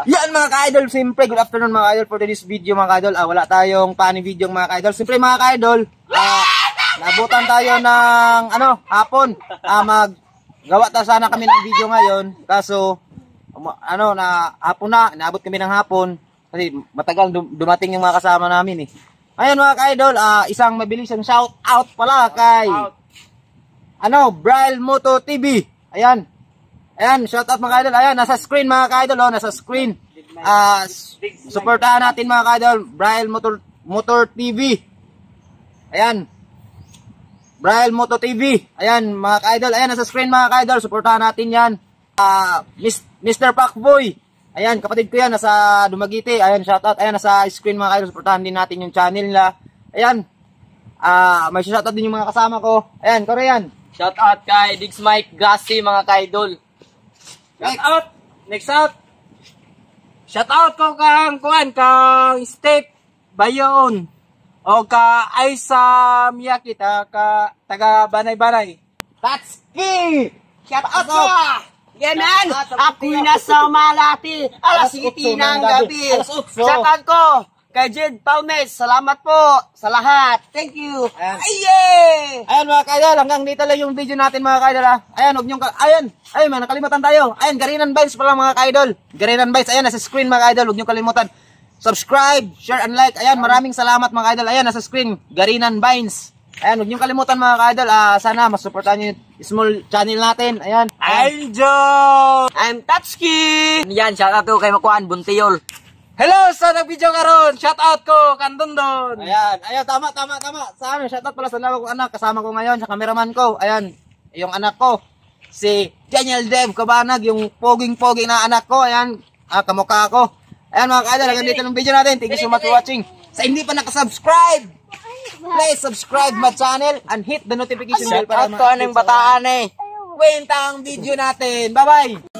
Yan mga ka-idol, siyempre good afternoon mga ka-idol for this video mga ka-idol. Wala tayong funny video mga ka-idol. Siyempre mga ka-idol, nabutan tayo ng hapon. Maggawa ta sana kami ng video ngayon. Kaso na hapon na, inaabot kami ng hapon kasi matagal dumating yung mga kasama namin eh. Ayun mga ka-idol, isang mabilisang shout out pala kay Braille Moto TV. Ayan, shout out mga ka-idol. Ayan, nasa screen mga ka-idol, nasa screen. Suportahan natin mga ka-idol, Braille Motor TV. Ayan. Braille Moto TV. Ayan mga ka-idol, ayan nasa screen mga ka-idol, suportahan natin 'yan. Mr. Pacboy. Ayan, kapatid ko 'yan, nasa Dumaguete. Ayan, shout out. Ayan, nasa screen mga ka-idol, suportahan din natin yung channel nila. Ayan. May shout out din yung mga kasama ko. Ayan, Korean. Shout out kay Diggs Mike Gassi mga ka-idol. Shout out. Next out. Shout out ko kang Step Bayon o ka Aisa Miyaki taga Banay-Banay. That's key. Shout out ko. Yan man. Ako'y nasa Malati. Alas 7 ng gabi. Shout out ko kay Jed Palmes. Salamat po sa lahat. Thank you. Ayan mga ka-idol, hanggang dito lang yung video natin mga ka-idol. Ayan, huwag niyong ayun, nakalimutan tayo. Ayan, Garinan Vibes pala mga ka-idol. Garinan Vibes, ayan, nasa screen mga ka-idol. Huwag niyong kalimutan. Subscribe, share, and like. Ayan, maraming salamat mga ka-idol. Ayan, nasa screen, Garinan Vibes. Ayan, huwag niyong kalimutan mga ka-idol. Sana masuportahan niyo yung small channel natin. Ayan. I'm Tatsuki. Yan, shout out ko kay Makuan Buntiyol. Hello sa nag-video karon. Shout out ko Kandondon. Ayan, tama. Sa amin, shout out pala sa dalawa kong anak. Kasama ko ngayon, sa cameraman ko. Ayan, yung anak ko, si Daniel Dev Cabanag, yung poging-poging na anak ko. Ayan, kamukha ko. Ayan mga ka-idol, hanggang dito ng video natin. Thank you so much for watching. Sa hindi pa nakasubscribe, please subscribe my channel and hit the notification bell para ma-update. Bataan eh. Kwenta ang video natin. Bye-bye!